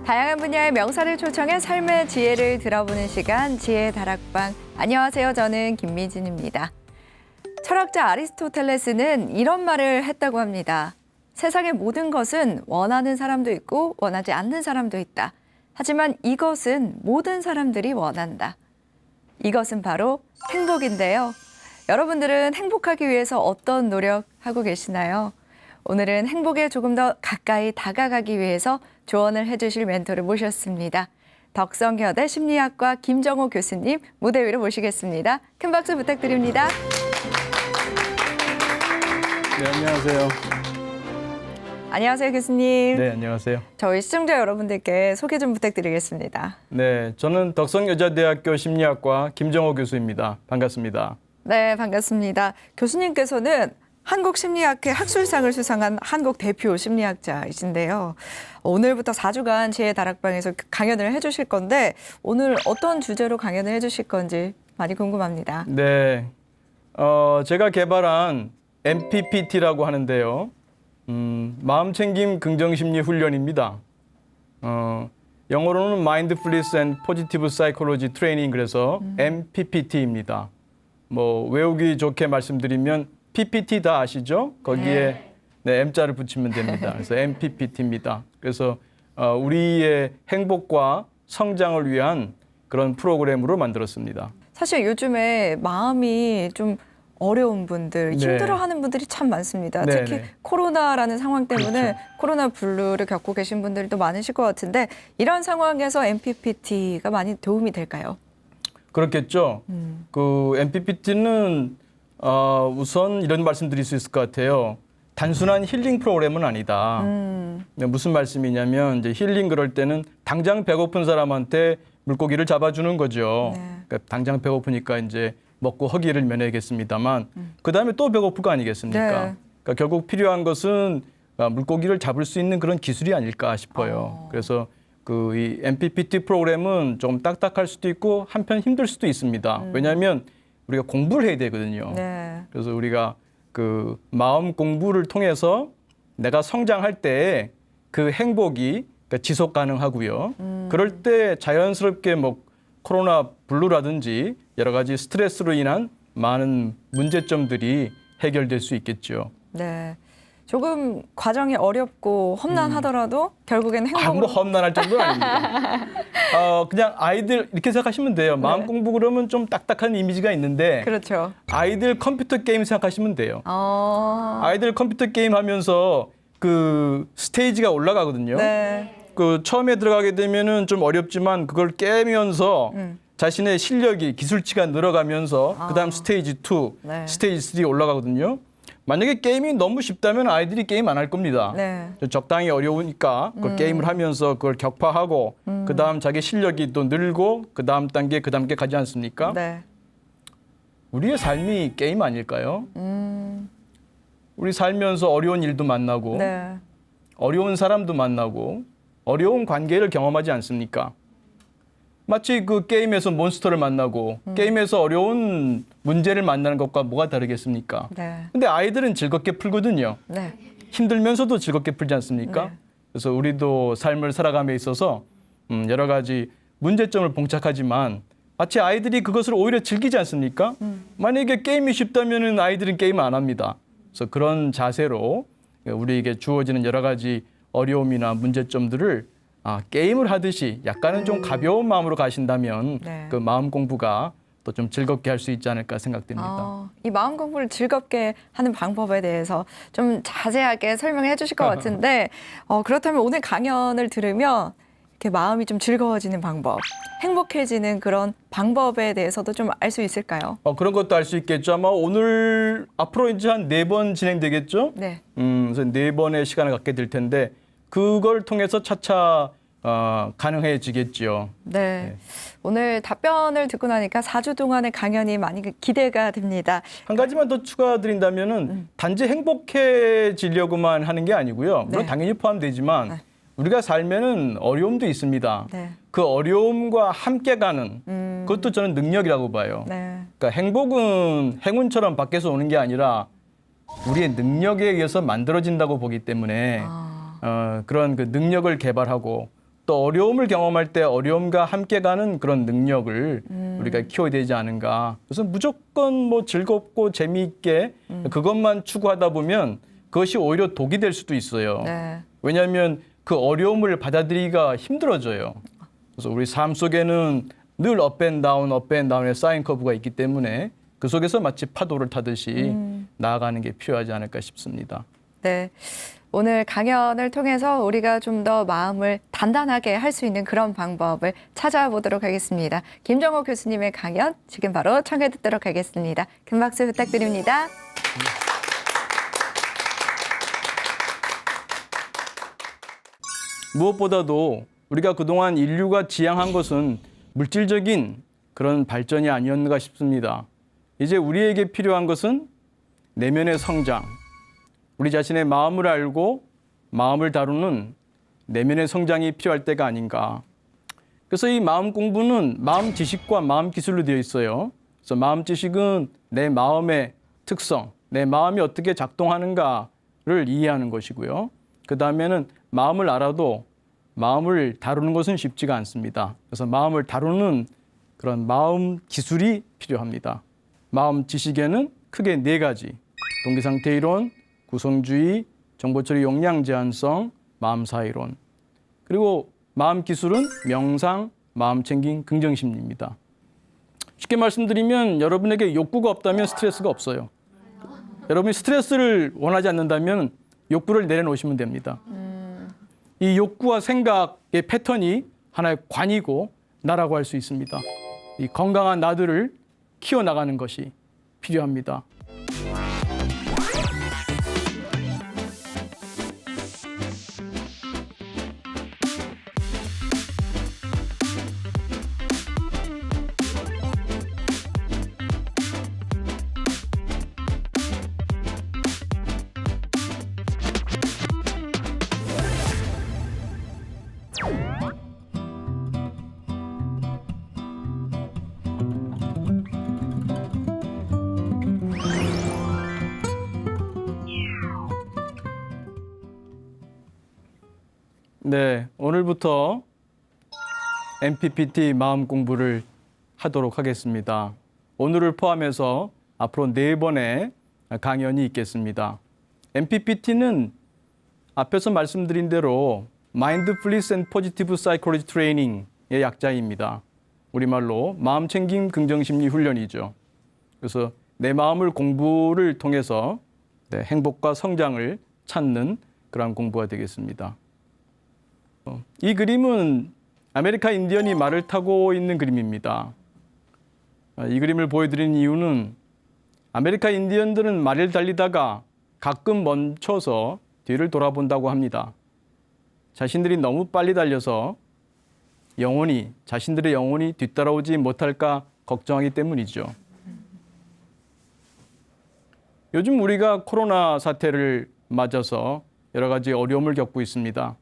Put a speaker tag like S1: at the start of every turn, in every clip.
S1: 다양한 분야의 명사를 초청해 삶의 지혜를 들어보는 시간, 지혜 다락방. 안녕하세요. 저는 김미진입니다. 철학자 아리스토텔레스는 이런 말을 했다고 합니다. 세상의 모든 것은 원하는 사람도 있고 원하지 않는 사람도 있다. 하지만 이것은 모든 사람들이 원한다. 이것은 바로 행복인데요. 여러분들은 행복하기 위해서 어떤 노력하고 계시나요? 오늘은 행복에 조금 더 가까이 다가가기 위해서 조언을 해주실 멘토를 모셨습니다. 덕성여대 심리학과 김정호 교수님 무대 위로 모시겠습니다. 큰 박수 부탁드립니다.
S2: 네, 안녕하세요.
S1: 안녕하세요, 교수님.
S2: 네, 안녕하세요.
S1: 저희 시청자 여러분들께 소개 좀 부탁드리겠습니다.
S2: 네, 저는 덕성여자대학교 심리학과 김정호 교수입니다. 반갑습니다.
S1: 네, 반갑습니다. 교수님께서는 한국심리학회 학술상을 수상한 한국 대표 심리학자이신데요. 오늘부터 4주간 지혜 다락방에서 강연을 해주실 건데 오늘 어떤 주제로 강연을 해주실 건지 많이 궁금합니다.
S2: 네, 제가 개발한 MPPT라고 하는데요. 마음챙김 긍정심리 훈련입니다. 영어로는 Mindfulness and Positive Psychology Training, 그래서 MPPT입니다. 뭐 외우기 좋게 말씀드리면 PPT 다 아시죠? 거기에 네, M자를 붙이면 됩니다. 그래서 MPPT입니다. 그래서 우리의 행복과 성장을 위한 그런 프로그램으로 만들었습니다.
S1: 사실 요즘에 마음이 좀 어려운 분들,
S2: 네.
S1: 힘들어하는 분들이 참 많습니다.
S2: 네,
S1: 특히
S2: 네.
S1: 코로나라는 상황 때문에
S2: 그렇죠.
S1: 코로나 블루를 겪고 계신 분들도 많으실 것 같은데 이런 상황에서 MPPT가 많이 도움이 될까요?
S2: 그렇겠죠. 그 MPPT는 우선 이런 말씀드릴 수 있을 것 같아요. 단순한 힐링 프로그램은 아니다. 무슨 말씀이냐면 이제 힐링 그럴 때는 당장 배고픈 사람한테 물고기를 잡아주는 거죠.
S1: 네.
S2: 그러니까 당장 배고프니까 이제 먹고 허기를 면해야겠습니다만 그 다음에 또 배고플 거 아니겠습니까?
S1: 네.
S2: 그러니까 결국 필요한 것은 물고기를 잡을 수 있는 그런 기술이 아닐까 싶어요. 그래서 그 이 MPPT 프로그램은 좀 딱딱할 수도 있고 한편 힘들 수도 있습니다. 왜냐하면 우리가 공부를 해야 되거든요.
S1: 네.
S2: 그래서 우리가 그 마음 공부를 통해서 내가 성장할 때 그 행복이 그러니까 지속 가능하고요. 그럴 때 자연스럽게 뭐 코로나 블루라든지 여러 가지 스트레스로 인한 많은 문제점들이 해결될 수 있겠죠.
S1: 네. 조금 과정이 어렵고 험난하더라도 결국엔 행복으로.
S2: 뭐 험난할 정도는 아닙니다. 그냥 아이들 이렇게 생각하시면 돼요. 마음
S1: 네.
S2: 공부 그러면 좀 딱딱한 이미지가 있는데
S1: 그렇죠.
S2: 아이들 컴퓨터 게임 생각하시면 돼요.
S1: 어.
S2: 아이들 컴퓨터 게임 하면서 그 스테이지가 올라가거든요.
S1: 네.
S2: 그 처음에 들어가게 되면은 좀 어렵지만 그걸 깨면서 자신의 실력이 기술치가 늘어가면서 그다음 스테이지 2,
S1: 네.
S2: 스테이지 3 올라가거든요. 만약에 게임이 너무 쉽다면 아이들이 게임 안 할 겁니다.
S1: 네.
S2: 적당히 어려우니까 그 게임을 하면서 그걸 격파하고 그다음 자기 실력이 또 늘고 그다음 단계 가지 않습니까?
S1: 네.
S2: 우리의 삶이 게임 아닐까요? 우리 살면서 어려운 일도 만나고
S1: 네.
S2: 어려운 사람도 만나고 어려운 관계를 경험하지 않습니까? 마치 그 게임에서 몬스터를 만나고 게임에서 어려운 문제를 만나는 것과 뭐가 다르겠습니까?
S1: 네.
S2: 근데 아이들은 즐겁게 풀거든요.
S1: 네.
S2: 힘들면서도 즐겁게 풀지 않습니까?
S1: 네.
S2: 그래서 우리도 삶을 살아감에 있어서 여러 가지 문제점을 봉착하지만 마치 아이들이 그것을 오히려 즐기지 않습니까? 만약에 게임이 쉽다면 아이들은 게임 안 합니다. 그래서 그런 자세로 우리에게 주어지는 여러 가지 어려움이나 문제점들을 게임을 하듯이 약간은 좀 가벼운 마음으로 가신다면
S1: 네.
S2: 그 마음 공부가 또 좀 즐겁게 할 수 있지 않을까 생각됩니다.
S1: 이 마음 공부를 즐겁게 하는 방법에 대해서 좀 자세하게 설명해 주실 것 같은데 그렇다면 오늘 강연을 들으면 이렇게 마음이 좀 즐거워지는 방법, 행복해지는 그런 방법에 대해서도 좀 알 수 있을까요?
S2: 그런 것도 알 수 있겠죠. 아마 오늘 앞으로 이제 한 4번 진행되겠죠.
S1: 네.
S2: 그래서 4번의 시간을 갖게 될 텐데 그걸 통해서 차차 가능해지겠죠.
S1: 네. 오늘 답변을 듣고 나니까 4주 동안의 강연이 많이 기대가 됩니다.
S2: 한 가지만 더 추가드린다면은 단지 행복해지려고만 하는 게 아니고요. 물론
S1: 네.
S2: 당연히 포함되지만
S1: 네.
S2: 우리가 살면은 어려움도 있습니다.
S1: 네.
S2: 그 어려움과 함께 가는 그것도 저는 능력이라고 봐요.
S1: 네.
S2: 그러니까 행복은 행운처럼 밖에서 오는 게 아니라 우리의 능력에 의해서 만들어진다고 보기 때문에 그런 그 능력을 개발하고 또 어려움을 경험할 때 어려움과 함께 가는 그런 능력을 우리가 키워야 되지 않은가. 그래서 무조건 뭐 즐겁고 재미있게 그것만 추구하다 보면 그것이 오히려 독이 될 수도 있어요.
S1: 네.
S2: 왜냐하면 그 어려움을 받아들이기가 힘들어져요. 그래서 우리 삶 속에는 늘 업앤다운의 사인 커브가 있기 때문에 그 속에서 마치 파도를 타듯이 나아가는 게 필요하지 않을까 싶습니다.
S1: 네. 오늘 강연을 통해서 우리가 좀 더 마음을 단단하게 할 수 있는 그런 방법을 찾아보도록 하겠습니다. 김정호 교수님의 강연 지금 바로 청해 듣도록 하겠습니다. 큰 박수 부탁드립니다.
S2: 무엇보다도 우리가 그동안 인류가 지향한 것은 물질적인 그런 발전이 아니었는가 싶습니다. 이제 우리에게 필요한 것은 내면의 성장, 우리 자신의 마음을 알고 마음을 다루는 내면의 성장이 필요할 때가 아닌가. 그래서 이 마음 공부는 마음 지식과 마음 기술로 되어 있어요. 그래서 마음 지식은 내 마음의 특성, 내 마음이 어떻게 작동하는가를 이해하는 것이고요. 그 다음에는 마음을 알아도 마음을 다루는 것은 쉽지가 않습니다. 그래서 마음을 다루는 그런 마음 기술이 필요합니다. 마음 지식에는 크게 네 가지, 동기상태 이론, 구성주의, 정보처리 용량 제한성, 마음사 이론. 그리고 마음 기술은 명상, 마음 챙김, 긍정심리입니다. 쉽게 말씀드리면 여러분에게 욕구가 없다면 스트레스가 없어요. 여러분이 스트레스를 원하지 않는다면 욕구를 내려놓으시면 됩니다. 이 욕구와 생각의 패턴이 하나의 관이고 나라고 할 수 있습니다. 이 건강한 나들을 키워나가는 것이 필요합니다. 네, 오늘부터 MPPT 마음 공부를 하도록 하겠습니다. 오늘을 포함해서 앞으로 4번의 강연이 있겠습니다. MPPT는 앞에서 말씀드린 대로 Mindfulness and Positive Psychology Training의 약자입니다. 우리말로 마음 챙김 긍정심리 훈련이죠. 그래서 내 마음을 공부를 통해서 행복과 성장을 찾는 그런 공부가 되겠습니다. 이 그림은 아메리카 인디언이 말을 타고 있는 그림입니다. 이 그림을 보여드린 이유는 아메리카 인디언들은 말을 달리다가 가끔 멈춰서 뒤를 돌아본다고 합니다. 자신들이 너무 빨리 달려서 자신들의 영혼이 뒤따라오지 못할까 걱정하기 때문이죠. 요즘 우리가 코로나 사태를 맞아서 여러 가지 어려움을 겪고 있습니다.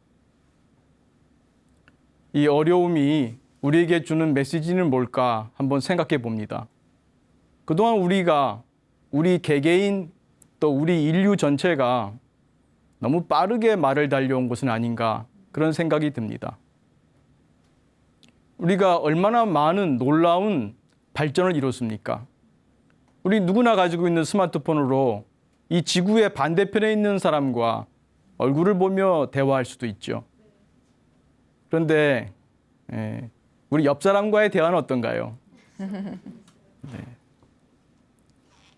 S2: 이 어려움이 우리에게 주는 메시지는 뭘까 한번 생각해 봅니다. 그동안 우리 개개인 또 우리 인류 전체가 너무 빠르게 말을 달려온 것은 아닌가 그런 생각이 듭니다. 우리가 얼마나 많은 놀라운 발전을 이뤘습니까? 우리 누구나 가지고 있는 스마트폰으로 이 지구의 반대편에 있는 사람과 얼굴을 보며 대화할 수도 있죠. 그런데 우리 옆 사람과의 대화는 어떤가요?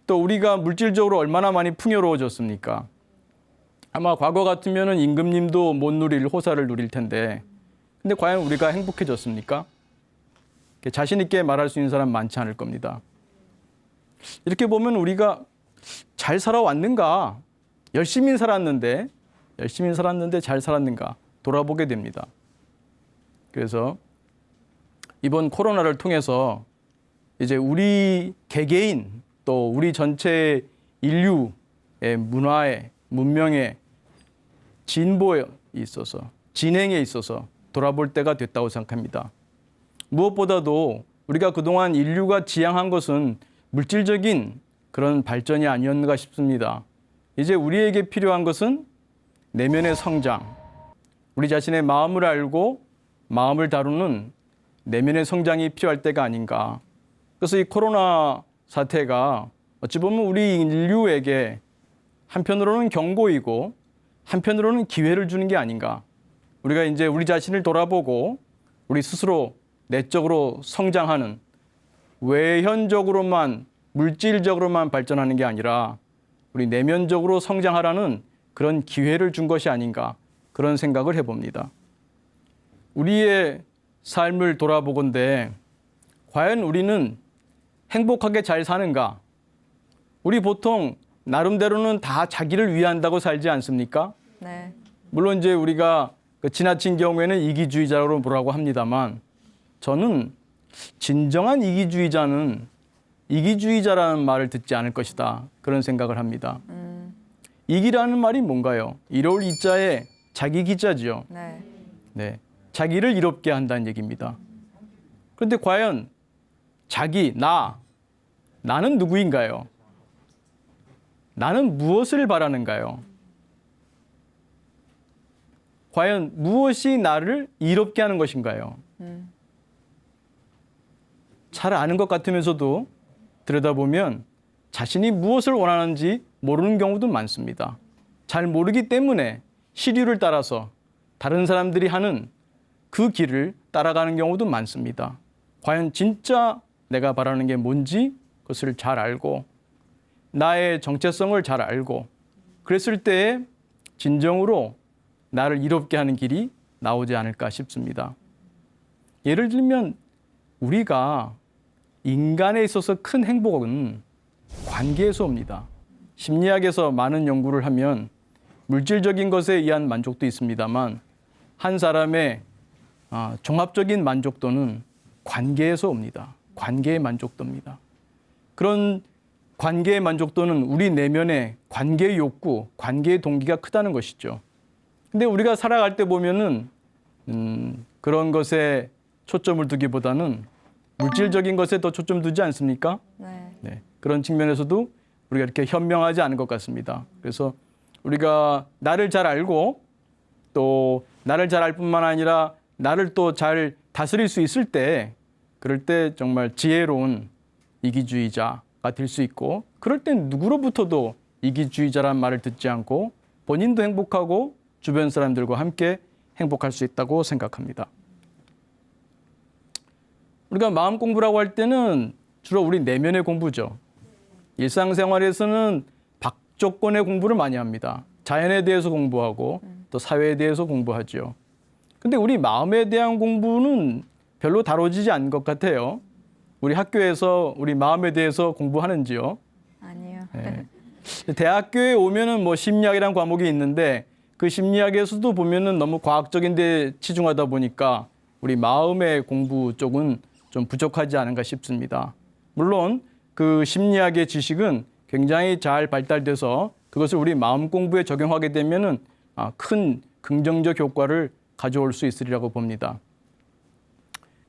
S2: 또 우리가 물질적으로 얼마나 많이 풍요로워졌습니까? 아마 과거 같으면 임금님도 못 누릴 호사를 누릴 텐데 근데 과연 우리가 행복해졌습니까? 자신 있게 말할 수 있는 사람 많지 않을 겁니다. 이렇게 보면 우리가 잘 살아왔는가? 열심히 살았는데 잘 살았는가? 돌아보게 됩니다. 그래서 이번 코로나를 통해서 이제 우리 개개인 또 우리 전체 인류의 문화에 문명에 진보에 있어서 진행에 있어서 돌아볼 때가 됐다고 생각합니다. 무엇보다도 우리가 그동안 인류가 지향한 것은 물질적인 그런 발전이 아니었는가 싶습니다. 이제 우리에게 필요한 것은 내면의 성장, 우리 자신의 마음을 알고 마음을 다루는 내면의 성장이 필요할 때가 아닌가. 그래서 이 코로나 사태가 어찌 보면 우리 인류에게 한편으로는 경고이고 한편으로는 기회를 주는 게 아닌가. 우리가 이제 우리 자신을 돌아보고 우리 스스로 내적으로 성장하는, 외현적으로만 물질적으로만 발전하는 게 아니라 우리 내면적으로 성장하라는 그런 기회를 준 것이 아닌가, 그런 생각을 해봅니다. 우리의 삶을 돌아보건대 과연 우리는 행복하게 잘 사는가? 우리 보통 나름대로는 다 자기를 위한다고 살지 않습니까?
S1: 네.
S2: 물론 이제 우리가 지나친 경우에는 이기주의자로 뭐라고 합니다만, 저는 진정한 이기주의자는 이기주의자라는 말을 듣지 않을 것이다, 그런 생각을 합니다. 이기라는 말이 뭔가요? 이로울 이자에 자기 기자지요.
S1: 네.
S2: 네, 자기를 이롭게 한다는 얘기입니다. 그런데 과연 자기, 나는 누구인가요? 나는 무엇을 바라는가요? 과연 무엇이 나를 이롭게 하는 것인가요? 잘 아는 것 같으면서도 들여다보면 자신이 무엇을 원하는지 모르는 경우도 많습니다. 잘 모르기 때문에 시류를 따라서 다른 사람들이 하는 그 길을 따라가는 경우도 많습니다. 과연 진짜 내가 바라는 게 뭔지 그것을 잘 알고 나의 정체성을 잘 알고 그랬을 때에 진정으로 나를 이롭게 하는 길이 나오지 않을까 싶습니다. 예를 들면 우리가 인간에 있어서 큰 행복은 관계에서 옵니다. 심리학에서 많은 연구를 하면 물질적인 것에 의한 만족도 있습니다만 한 사람의 종합적인 만족도는 관계에서 옵니다. 관계의 만족도입니다. 그런 관계의 만족도는 우리 내면의 관계의 욕구, 관계의 동기가 크다는 것이죠. 근데 우리가 살아갈 때 보면은 그런 것에 초점을 두기보다는 물질적인 것에 더 초점 두지 않습니까?
S1: 네.
S2: 네. 그런 측면에서도 우리가 이렇게 현명하지 않은 것 같습니다. 그래서 우리가 나를 잘 알고 또 나를 잘 알 뿐만 아니라 나를 또 잘 다스릴 수 있을 때 그럴 때 정말 지혜로운 이기주의자가 될 수 있고 그럴 땐 누구로부터도 이기주의자란 말을 듣지 않고 본인도 행복하고 주변 사람들과 함께 행복할 수 있다고 생각합니다. 우리가 마음 공부라고 할 때는 주로 우리 내면의 공부죠. 일상생활에서는 박조건의 공부를 많이 합니다. 자연에 대해서 공부하고 또 사회에 대해서 공부하죠. 근데 우리 마음에 대한 공부는 별로 다뤄지지 않는 것 같아요. 우리 학교에서 우리 마음에 대해서 공부하는지요?
S1: 아니요.
S2: 네. 대학교에 오면은 뭐 심리학이라는 과목이 있는데 그 심리학에서도 보면은 너무 과학적인 데 치중하다 보니까 우리 마음의 공부 쪽은 좀 부족하지 않은가 싶습니다. 물론 그 심리학의 지식은 굉장히 잘 발달돼서 그것을 우리 마음 공부에 적용하게 되면은 큰 긍정적 효과를 가져올 수 있으리라고 봅니다.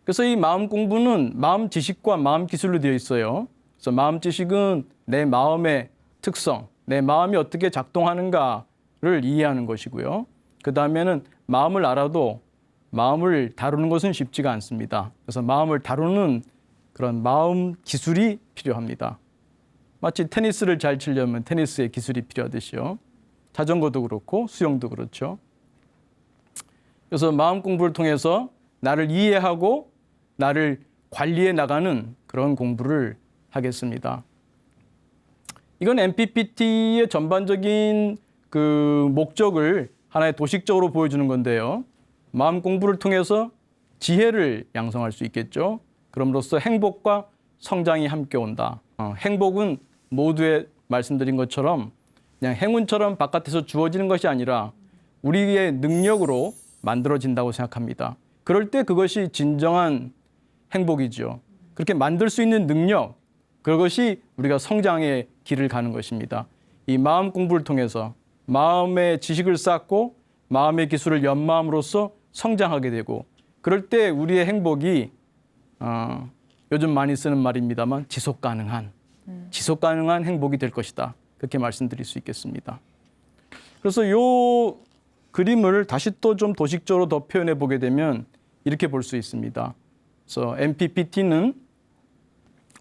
S2: 그래서 이 마음 공부는 마음 지식과 마음 기술로 되어 있어요. 그래서 마음 지식은 내 마음의 특성, 내 마음이 어떻게 작동하는가를 이해하는 것이고요. 그 다음에는 마음을 알아도 마음을 다루는 것은 쉽지가 않습니다. 그래서 마음을 다루는 그런 마음 기술이 필요합니다. 마치 테니스를 잘 치려면 테니스의 기술이 필요하듯이요. 자전거도 그렇고 수영도 그렇죠. 그래서 마음 공부를 통해서 나를 이해하고 나를 관리해 나가는 그런 공부를 하겠습니다. 이건 MPPT의 전반적인 그 목적을 하나의 도식적으로 보여주는 건데요. 마음 공부를 통해서 지혜를 양성할 수 있겠죠. 그럼으로써 행복과 성장이 함께 온다. 행복은 모두에 말씀드린 것처럼 그냥 행운처럼 바깥에서 주어지는 것이 아니라 우리의 능력으로 만들어진다고 생각합니다. 그럴 때 그것이 진정한 행복이죠. 그렇게 만들 수 있는 능력, 그것이 우리가 성장의 길을 가는 것입니다. 이 마음 공부를 통해서 마음의 지식을 쌓고 마음의 기술을 연마함으로써 성장하게 되고 그럴 때 우리의 행복이 요즘 많이 쓰는 말입니다만 지속 가능한 행복이 될 것이다. 그렇게 말씀드릴 수 있겠습니다. 그래서 이 그림을 다시 또 좀 도식적으로 더 표현해 보게 되면 이렇게 볼 수 있습니다. 그래서 MPPT는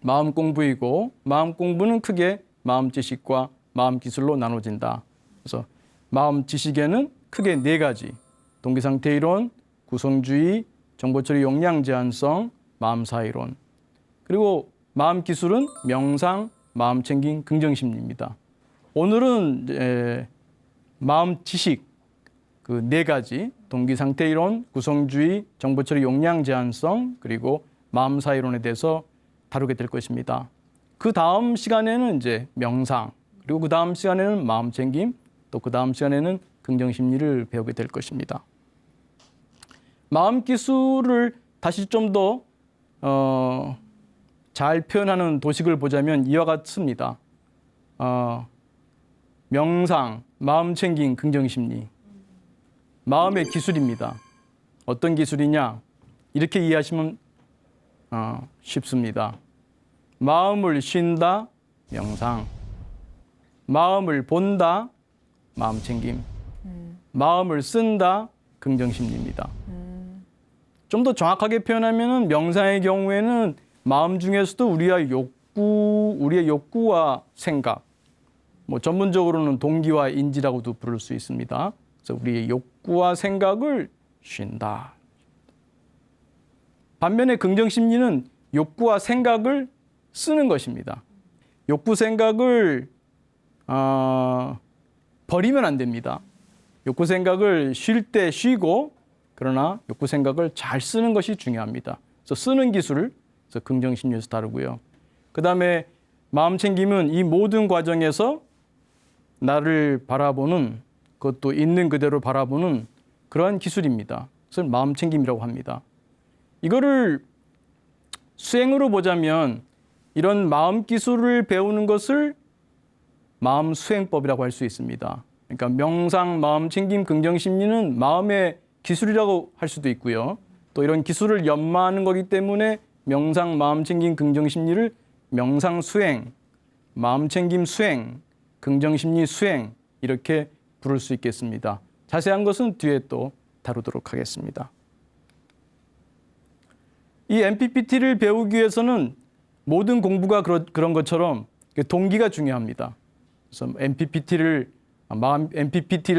S2: 마음 공부이고 마음 공부는 크게 마음 지식과 마음 기술로 나눠진다. 그래서 마음 지식에는 크게 네 가지: 동기 상태 이론, 구성주의, 정보 처리 용량 제한성, 마음 사이론. 그리고 마음 기술은 명상, 마음 챙김, 긍정 심리입니다. 오늘은 마음 지식 그 네 가지: 동기 상태 이론, 구성주의, 정보 처리 용량 제한성, 그리고 마음 사이론에 대해서 다루게 될 것입니다. 그 다음 시간에는 이제 명상, 그리고 그 다음 시간에는 마음 챙김, 또 그 다음 시간에는 긍정 심리를 배우게 될 것입니다. 마음 기술을 다시 좀 더 잘 표현하는 도식을 보자면 이와 같습니다. 명상, 마음 챙김, 긍정 심리. 마음의 기술입니다. 어떤 기술이냐? 이렇게 이해하시면 쉽습니다. 마음을 쉰다, 명상. 마음을 본다, 마음 챙김. 마음을 쓴다, 긍정 심리입니다. 좀 더 정확하게 표현하면 명상의 경우에는 마음 중에서도 우리의 욕구와 생각, 뭐 전문적으로는 동기와 인지라고도 부를 수 있습니다. 그래서 우리의 욕구와 생각을 쉰다. 반면에 긍정 심리는 욕구와 생각을 쓰는 것입니다. 욕구 생각을 버리면 안 됩니다. 욕구 생각을 쉴 때 쉬고, 그러나 욕구 생각을 잘 쓰는 것이 중요합니다. 그래서 쓰는 기술을 긍정 심리에서 다루고요. 그다음에 마음 챙김은 이 모든 과정에서 나를 바라보는, 그것도 있는 그대로 바라보는 그러한 기술입니다. 그래서 마음 챙김이라고 합니다. 이거를 수행으로 보자면 이런 마음 기술을 배우는 것을 마음 수행법이라고 할 수 있습니다. 그러니까 명상, 마음 챙김, 긍정 심리는 마음의 기술이라고 할 수도 있고요. 또 이런 기술을 연마하는 거기 때문에 명상, 마음 챙김, 긍정 심리를 명상 수행, 마음 챙김 수행, 긍정 심리 수행 이렇게 부를 수 있겠습니다. 자세한 것은 뒤에 또 다루도록 하겠습니다. 이 MPPT를 배우기 위해서는 모든 공부가 그런 것처럼 동기가 중요합니다. 그래서 MPPT를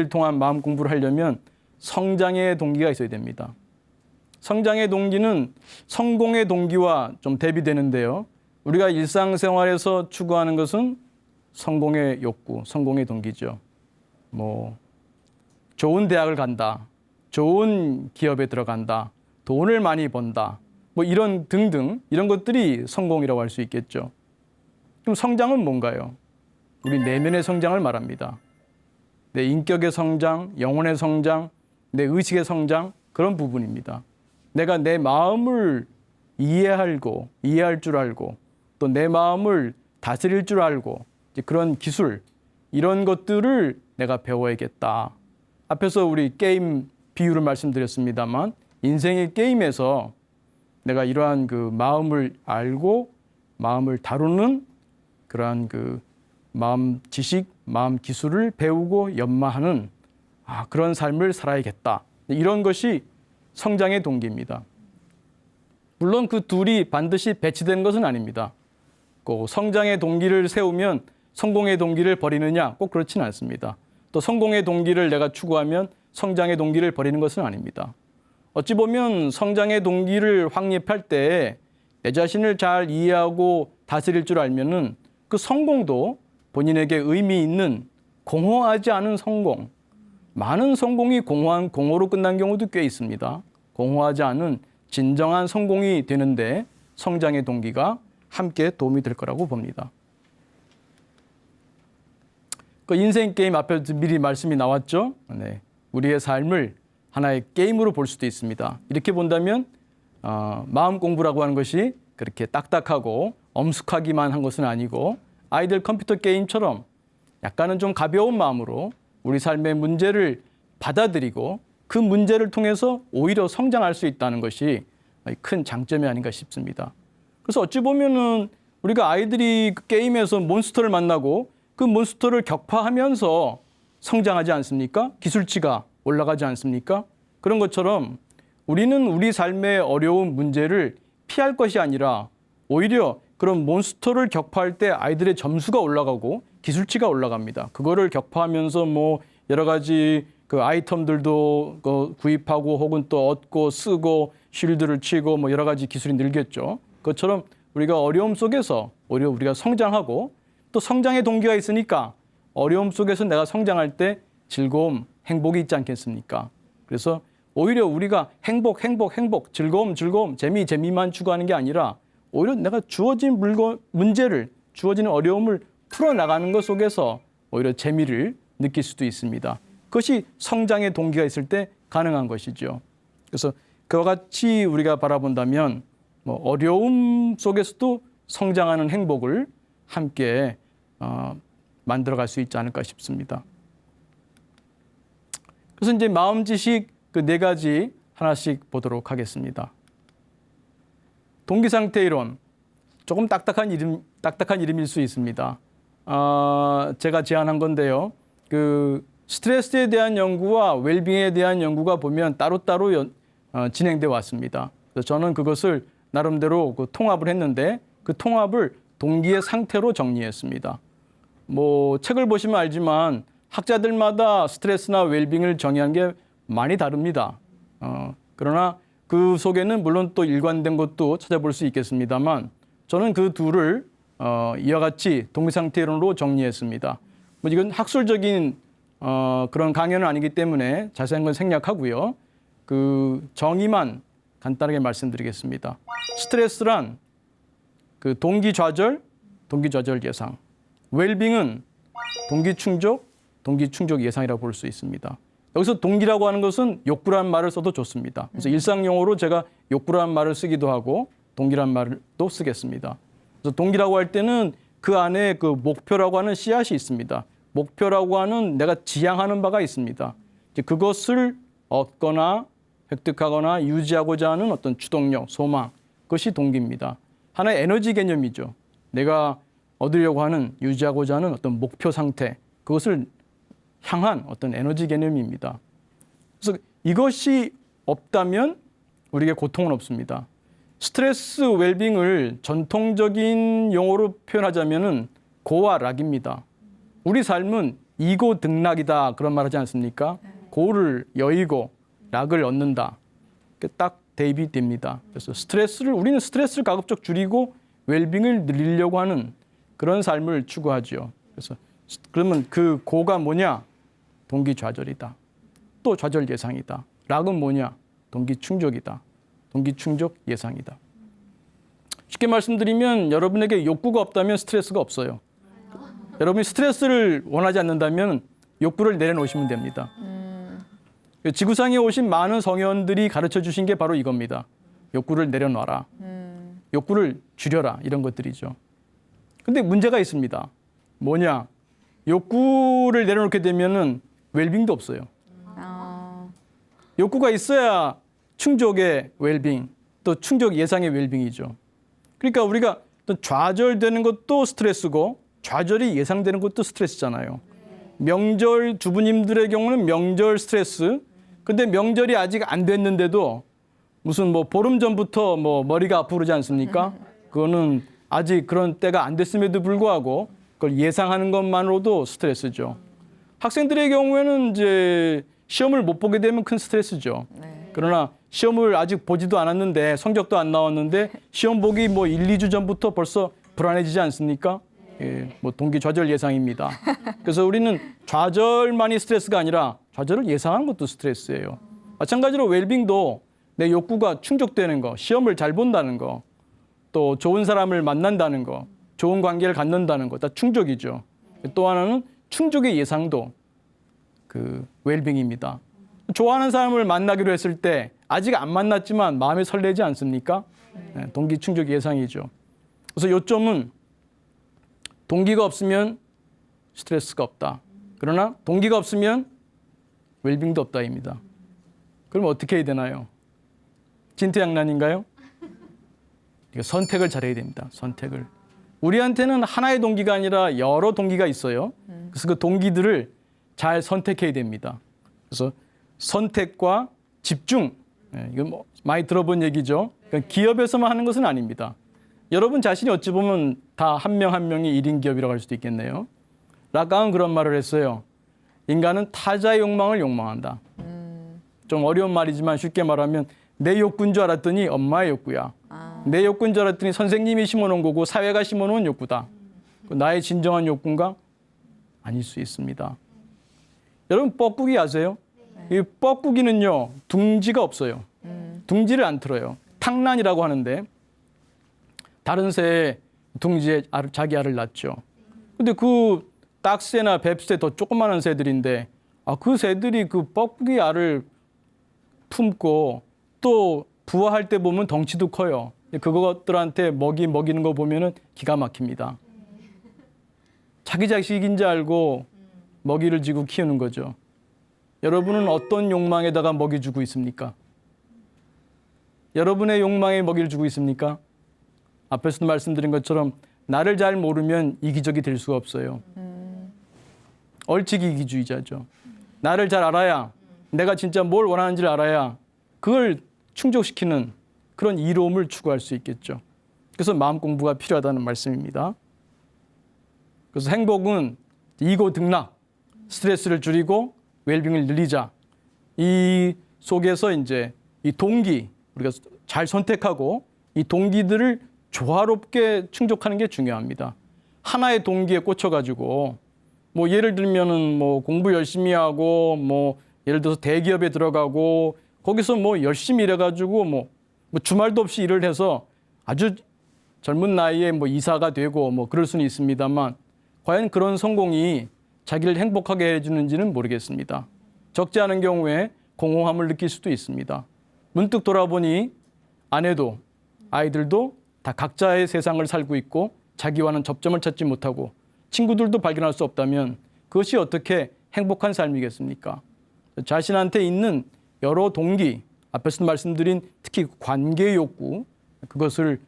S2: 통한 마음 공부를 하려면 성장의 동기가 있어야 됩니다. 성장의 동기는 성공의 동기와 좀 대비되는데요. 우리가 일상생활에서 추구하는 것은 성공의 욕구, 성공의 동기죠. 뭐 좋은 대학을 간다, 좋은 기업에 들어간다, 돈을 많이 번다, 뭐 이런 등등 이런 것들이 성공이라고 할 수 있겠죠. 그럼 성장은 뭔가요? 우리 내면의 성장을 말합니다. 내 인격의 성장, 영혼의 성장, 내 의식의 성장, 그런 부분입니다. 내가 내 마음을 이해할 줄 알고 또 내 마음을 다스릴 줄 알고 이제 그런 기술, 이런 것들을 내가 배워야겠다. 앞에서 우리 게임 비유를 말씀드렸습니다만 인생의 게임에서 내가 이러한 그 마음을 알고 마음을 다루는 그러한 그 마음 지식, 마음 기술을 배우고 연마하는 그런 삶을 살아야겠다. 이런 것이 성장의 동기입니다. 물론 그 둘이 반드시 배치되는 것은 아닙니다. 꼭 성장의 동기를 세우면 성공의 동기를 버리느냐? 꼭 그렇지는 않습니다. 또 성공의 동기를 내가 추구하면 성장의 동기를 버리는 것은 아닙니다. 어찌 보면 성장의 동기를 확립할 때 내 자신을 잘 이해하고 다스릴 줄 알면은 그 성공도 본인에게 의미 있는 공허하지 않은 성공, 많은 성공이 공허한 공허로 끝난 경우도 꽤 있습니다. 공허하지 않은 진정한 성공이 되는데 성장의 동기가 함께 도움이 될 거라고 봅니다. 그 인생 게임 앞에 미리 말씀이 나왔죠. 네. 우리의 삶을 하나의 게임으로 볼 수도 있습니다. 이렇게 본다면 마음 공부라고 하는 것이 그렇게 딱딱하고 엄숙하기만 한 것은 아니고 아이들 컴퓨터 게임처럼 약간은 좀 가벼운 마음으로 우리 삶의 문제를 받아들이고 그 문제를 통해서 오히려 성장할 수 있다는 것이 큰 장점이 아닌가 싶습니다. 그래서 어찌 보면은 우리가 아이들이 그 게임에서 몬스터를 만나고 그 몬스터를 격파하면서 성장하지 않습니까? 기술치가 올라가지 않습니까? 그런 것처럼 우리는 우리 삶의 어려운 문제를 피할 것이 아니라 오히려 그런 몬스터를 격파할 때 아이들의 점수가 올라가고 기술치가 올라갑니다. 그거를 격파하면서 뭐 여러 가지 그 아이템들도 구입하고 혹은 또 얻고 쓰고 쉴드를 치고 뭐 여러 가지 기술이 늘겠죠. 그것처럼 우리가 어려움 속에서 오히려 우리가 성장하고 또 성장의 동기가 있으니까 어려움 속에서 내가 성장할 때 즐거움, 행복이 있지 않겠습니까? 그래서 오히려 우리가 행복, 즐거움, 재미만 추구하는 게 아니라 오히려 내가 주어진 문제를, 주어지는 어려움을 풀어나가는 것 속에서 오히려 재미를 느낄 수도 있습니다. 그것이 성장의 동기가 있을 때 가능한 것이죠. 그래서 그와 같이 우리가 바라본다면 뭐 어려움 속에서도 성장하는 행복을 함께 만들어갈 수 있지 않을까 싶습니다. 그래서 이제 마음지식 그 4가지 하나씩 보도록 하겠습니다. 동기상태 이론, 조금 딱딱한 이름일 수 있습니다. 제가 제안한 건데요. 그 스트레스에 대한 연구와 웰빙에 대한 연구가 보면 따로따로 진행돼 왔습니다. 그래서 저는 그것을 나름대로 그 통합을 했는데 그 통합을 동기의 상태로 정리했습니다. 뭐 책을 보시면 알지만 학자들마다 스트레스나 웰빙을 정의한 게 많이 다릅니다. 그러나 그 속에는 물론 또 일관된 것도 찾아볼 수 있겠습니다만 저는 그 둘을 이와 같이 동기상태론으로 정리했습니다. 뭐 이건 학술적인 그런 강연은 아니기 때문에 자세한 건 생략하고요. 그 정의만 간단하게 말씀드리겠습니다. 스트레스란 그 동기 좌절 예상. 웰빙은 동기 충족 예상이라고 볼 수 있습니다. 여기서 동기라고 하는 것은 욕구라는 말을 써도 좋습니다. 그래서 일상 용어로 제가 욕구라는 말을 쓰기도 하고 동기라는 말도 쓰겠습니다. 그래서 동기라고 할 때는 그 안에 그 목표라고 하는 씨앗이 있습니다. 목표라고 하는 내가 지향하는 바가 있습니다. 이제 그것을 얻거나 획득하거나 유지하고자 하는 어떤 추동력, 소망, 그것이 동기입니다. 하나의 에너지 개념이죠. 내가 얻으려고 하는, 유지하고자 하는 어떤 목표 상태, 그것을 향한 어떤 에너지 개념입니다. 그래서 이것이 없다면 우리에게 고통은 없습니다. 스트레스 웰빙을 전통적인 용어로 표현하자면은 고와 락입니다. 우리 삶은 이고 등락이다 그런 말 하지 않습니까? 고를 여의고 락을 얻는다. 딱 대입이 됩니다. 그래서 우리는 스트레스를 가급적 줄이고 웰빙을 늘리려고 하는 그런 삶을 추구하죠. 그래서 그러면 그 고가 뭐냐? 동기 좌절이다. 또 좌절 예상이다. 락은 뭐냐? 동기 충족이다. 동기 충족 예상이다. 쉽게 말씀드리면 여러분에게 욕구가 없다면 스트레스가 없어요. 여러분이 스트레스를 원하지 않는다면 욕구를 내려놓으시면 됩니다. 지구상에 오신 많은 성현들이 가르쳐 주신 게 바로 이겁니다. 욕구를 내려놔라. 욕구를 줄여라. 이런 것들이죠. 근데 문제가 있습니다. 뭐냐? 욕구를 내려놓게 되면은 웰빙도 없어요. 욕구가 있어야 충족의 웰빙, 또 충족 예상의 웰빙이죠. 그러니까 우리가 또 좌절되는 것도 스트레스고 좌절이 예상되는 것도 스트레스잖아요. 명절 주부님들의 경우는 명절 스트레스. 근데 명절이 아직 안 됐는데도 무슨 뭐 보름 전부터 뭐 머리가 아프고 그러지 않습니까? 그거는 아직 그런 때가 안 됐음에도 불구하고 그걸 예상하는 것만으로도 스트레스죠. 학생들의 경우에는 이제 시험을 못 보게 되면 큰 스트레스죠. 그러나 시험을 아직 보지도 않았는데 성적도 안 나왔는데 시험 보기 뭐 1, 2주 전부터 벌써 불안해지지 않습니까? 예, 뭐 동기 좌절 예상입니다. 그래서 우리는 좌절만이 스트레스가 아니라 좌절을 예상하는 것도 스트레스예요. 마찬가지로 웰빙도 내 욕구가 충족되는 거, 시험을 잘 본다는 거, 또 좋은 사람을 만난다는 거, 좋은 관계를 갖는다는 거, 다 충족이죠. 또 하나는 충족의 예상도 그 웰빙입니다. 좋아하는 사람을 만나기로 했을 때 아직 안 만났지만 마음이 설레지 않습니까? 네, 동기 충족 예상이죠. 그래서 요점은 동기가 없으면 스트레스가 없다. 그러나 동기가 없으면 웰빙도 없다입니다. 그럼 어떻게 해야 되나요? 진퇴양난인가요? 선택을 잘해야 됩니다. 선택을. 우리한테는 하나의 동기가 아니라 여러 동기가 있어요. 그래서 그 동기들을 잘 선택해야 됩니다. 그래서 선택과 집중, 이건 뭐 많이 들어본 얘기죠. 그러니까 기업에서만 하는 것은 아닙니다. 여러분 자신이 어찌 보면 다 한 명 한 명이 1인 기업이라고 할 수도 있겠네요. 라강은 그런 말을 했어요. 인간은 타자의 욕망을 욕망한다. 좀 어려운 말이지만 쉽게 말하면 내 욕구인 줄 알았더니 엄마의 욕구야. 내 욕구인 줄 알았더니 선생님이 심어놓은 거고 사회가 심어놓은 욕구다. 나의 진정한 욕구인가? 아닐 수 있습니다. 여러분 뻐꾸기 아세요? 이 뻐꾸기는요 둥지가 없어요. 둥지를 안 틀어요. 탕란이라고 하는데 다른 새의 둥지에 자기 알을 낳죠. 근데 그 딱새나 뱁새 더 조그마한 새들인데 그 새들이 그 뻐꾸기 알을 품고 또 부화할 때 보면 덩치도 커요. 그것들한테 먹이는 거 보면은 기가 막힙니다. 자기 자식인지 알고 먹이를 지고 키우는 거죠. 여러분은 어떤 욕망에다가 먹이 주고 있습니까? 여러분의 욕망에 먹이를 주고 있습니까? 앞에서도 말씀드린 것처럼 나를 잘 모르면 이기적이 될 수가 없어요. 얼치기 이기주의자죠. 나를 잘 알아야 내가 진짜 뭘 원하는지를 알아야 그걸 충족시키는 그런 이로움을 추구할 수 있겠죠. 그래서 마음 공부가 필요하다는 말씀입니다. 그래서 행복은 이고 등락, 스트레스를 줄이고 웰빙을 늘리자. 이 속에서 이제 이 동기, 우리가 잘 선택하고 이 동기들을 조화롭게 충족하는 게 중요합니다. 하나의 동기에 꽂혀가지고 뭐 예를 들면은 뭐 공부 열심히 하고 뭐 예를 들어서 대기업에 들어가고 거기서 뭐 열심히 일해가지고 뭐 주말도 없이 일을 해서 아주 젊은 나이에 뭐 이사가 되고 뭐 그럴 수는 있습니다만 과연 그런 성공이 자기를 행복하게 해주는지는 모르겠습니다. 적지 않은 경우에 공허함을 느낄 수도 있습니다. 문득 돌아보니 아내도 아이들도 다 각자의 세상을 살고 있고 자기와는 접점을 찾지 못하고 친구들도 발견할 수 없다면 그것이 어떻게 행복한 삶이겠습니까? 자신한테 있는 여러 동기, 앞에서 말씀드린 특히 관계 욕구, 그것을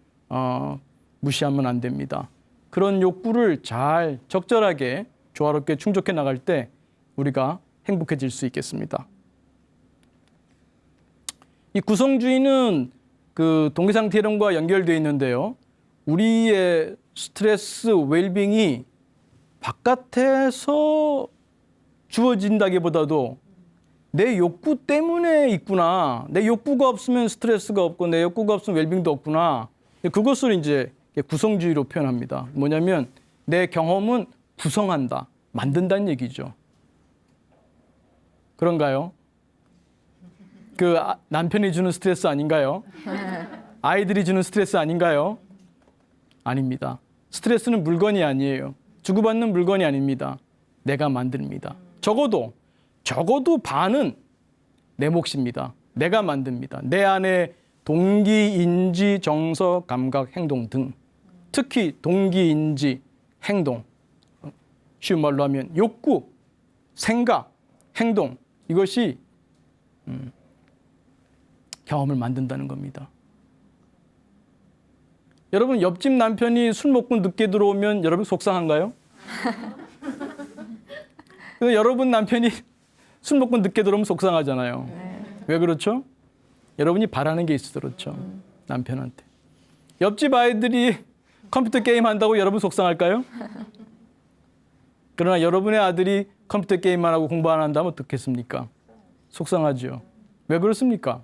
S2: 무시하면 안 됩니다. 그런 욕구를 잘 적절하게 조화롭게 충족해 나갈 때 우리가 행복해질 수 있겠습니다. 이 구성주의는 그 동기상태 이론과 연결되어 있는데요. 우리의 스트레스, 웰빙이 바깥에서 주어진다기보다도 내 욕구 때문에 있구나. 내 욕구가 없으면 스트레스가 없고 내 욕구가 없으면 웰빙도 없구나. 그것을 이제 구성주의로 표현합니다. 뭐냐면 내 경험은 구성한다, 만든다는 얘기죠. 그런가요? 그 남편이 주는 스트레스 아닌가요? 아이들이 주는 스트레스 아닌가요? 아닙니다. 스트레스는 물건이 아니에요. 주고받는 물건이 아닙니다. 내가 만듭니다. 적어도 반은 내 몫입니다. 내가 만듭니다. 내 안에 동기, 인지, 정서, 감각, 행동 등 특히 동기, 인지, 행동 쉬운 말로 하면 욕구, 생각, 행동 이것이 경험을 만든다는 겁니다. 여러분 옆집 남편이 술 먹고 늦게 들어오면 여러분 속상한가요? 여러분 남편이 술 먹고 늦게 들어오면 속상하잖아요. 왜 그렇죠? 여러분이 바라는 게 있어서 그렇죠. 남편한테. 옆집 아이들이 컴퓨터 게임 한다고 여러분 속상할까요? 그러나 여러분의 아들이 컴퓨터 게임만 하고 공부 안 한다면 어떻겠습니까? 속상하죠. 왜 그렇습니까?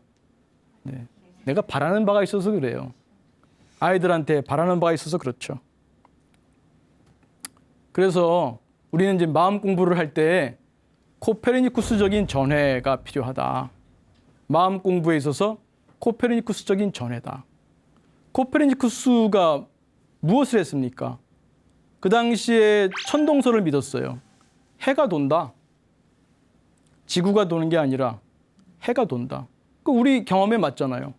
S2: 네. 내가 바라는 바가 있어서 그래요. 아이들한테 바라는 바가 있어서 그렇죠. 그래서 우리는 이제 마음 공부를 할 때 코페르니쿠스적인 전회가 필요하다. 마음 공부에 있어서 코페르니쿠스적인 전회다. 코페르니쿠스가 무엇을 했습니까? 그 당시에 천동설을 믿었어요. 해가 돈다. 지구가 도는 게 아니라 해가 돈다. 그 우리 경험에 맞잖아요.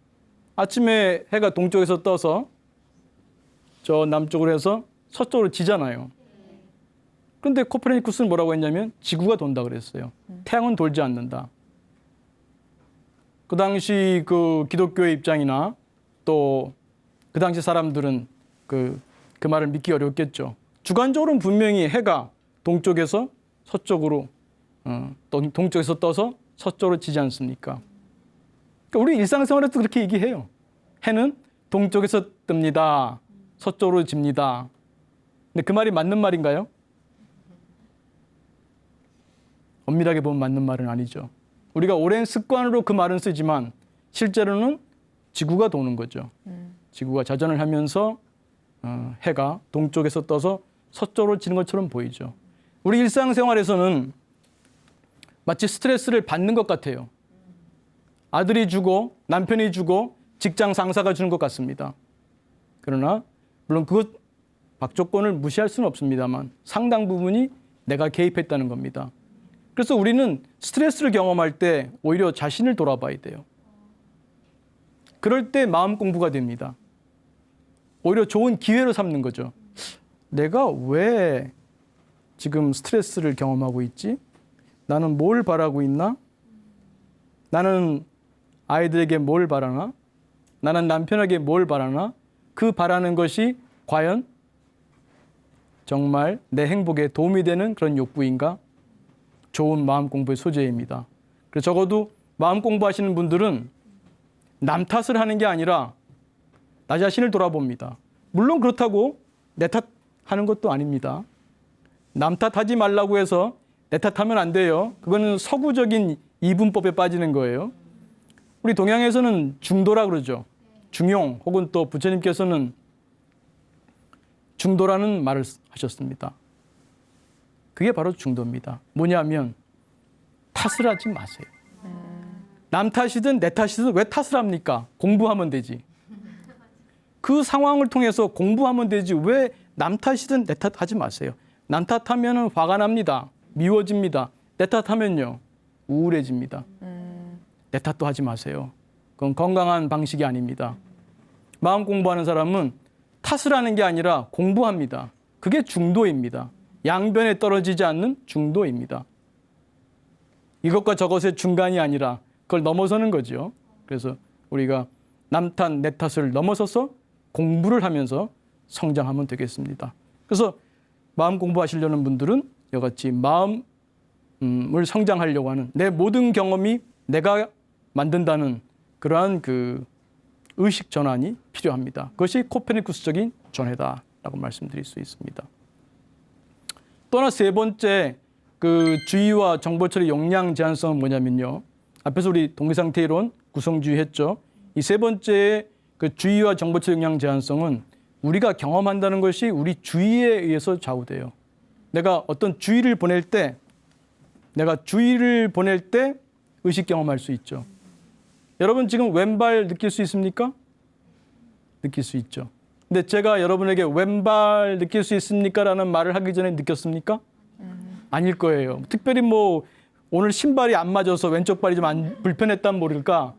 S2: 아침에 해가 동쪽에서 떠서 저 남쪽으로 해서 서쪽으로 지잖아요. 그런데 코페르니쿠스는 뭐라고 했냐면 지구가 돈다 그랬어요. 태양은 돌지 않는다. 그 당시 그 기독교의 입장이나 또 그 당시 사람들은 그 말을 믿기 어렵겠죠. 주관적으로는 분명히 해가 동쪽에서 서쪽으로 동쪽에서 떠서 서쪽으로 지지 않습니까? 그러니까 우리 일상생활에도 그렇게 얘기해요. 해는 동쪽에서 뜹니다. 서쪽으로 집니다. 근데 그 말이 맞는 말인가요? 엄밀하게 보면 맞는 말은 아니죠. 우리가 오랜 습관으로 그 말은 쓰지만 실제로는 지구가 도는 거죠. 지구가 자전을 하면서 해가 동쪽에서 떠서 서쪽으로 지는 것처럼 보이죠. 우리 일상생활에서는 마치 스트레스를 받는 것 같아요. 아들이 주고 남편이 주고 직장 상사가 주는 것 같습니다. 그러나 물론 그것 박조건을 무시할 수는 없습니다만 상당 부분이 내가 개입했다는 겁니다. 그래서 우리는 스트레스를 경험할 때 오히려 자신을 돌아봐야 돼요. 그럴 때 마음 공부가 됩니다. 오히려 좋은 기회로 삼는 거죠. 내가 왜 지금 스트레스를 경험하고 있지? 나는 뭘 바라고 있나? 나는 아이들에게 뭘 바라나? 나는 남편에게 뭘 바라나? 그 바라는 것이 과연 정말 내 행복에 도움이 되는 그런 욕구인가? 좋은 마음 공부의 소재입니다. 그래서 적어도 마음 공부하시는 분들은 남 탓을 하는 게 아니라 나 자신을 돌아봅니다. 물론 그렇다고 내 탓하는 것도 아닙니다. 남 탓하지 말라고 해서 내 탓하면 안 돼요. 그거는 서구적인 이분법에 빠지는 거예요. 우리 동양에서는 중도라 그러죠. 중용 혹은 또 부처님께서는 중도라는 말을 하셨습니다. 그게 바로 중도입니다. 뭐냐면 탓을 하지 마세요. 남 탓이든 내 탓이든 왜 탓을 합니까? 공부하면 되지. 그 상황을 통해서 공부하면 되지 왜 남 탓이든 내 탓하지 마세요. 남 탓하면 화가 납니다. 미워집니다. 내 탓하면요 우울해집니다. 내 탓도 하지 마세요. 그건 건강한 방식이 아닙니다. 마음 공부하는 사람은 탓을 하는 게 아니라 공부합니다. 그게 중도입니다. 양변에 떨어지지 않는 중도입니다. 이것과 저것의 중간이 아니라 그걸 넘어서는 거죠. 그래서 우리가 남 탓, 내 탓을 넘어서서 공부를 하면서 성장하면 되겠습니다. 그래서 마음 공부하시려는 분들은 이같이 마음을 성장하려고 하는 내 모든 경험이 내가 만든다는 그러한 그 의식 전환이 필요합니다. 그것이 코페르니쿠스적인 전해다라고 말씀드릴 수 있습니다. 또 하나 세 번째 그 주의와 정보 처리 용량 제한성은 뭐냐면요. 앞에서 우리 동기상태 이론 구성주의 했죠. 이 세 번째 그 주의와 정보 처리 용량 제한성은 우리가 경험한다는 것이 우리 주의에 의해서 좌우돼요. 내가 어떤 주의를 보낼 때 의식 경험할 수 있죠. 여러분 지금 왼발 느낄 수 있습니까? 느낄 수 있죠. 근데 제가 여러분에게 왼발 느낄 수 있습니까? 라는 말을 하기 전에 느꼈습니까? 아닐 거예요. 특별히 뭐 오늘 신발이 안 맞아서 왼쪽 발이 좀 불편했다면 모를까?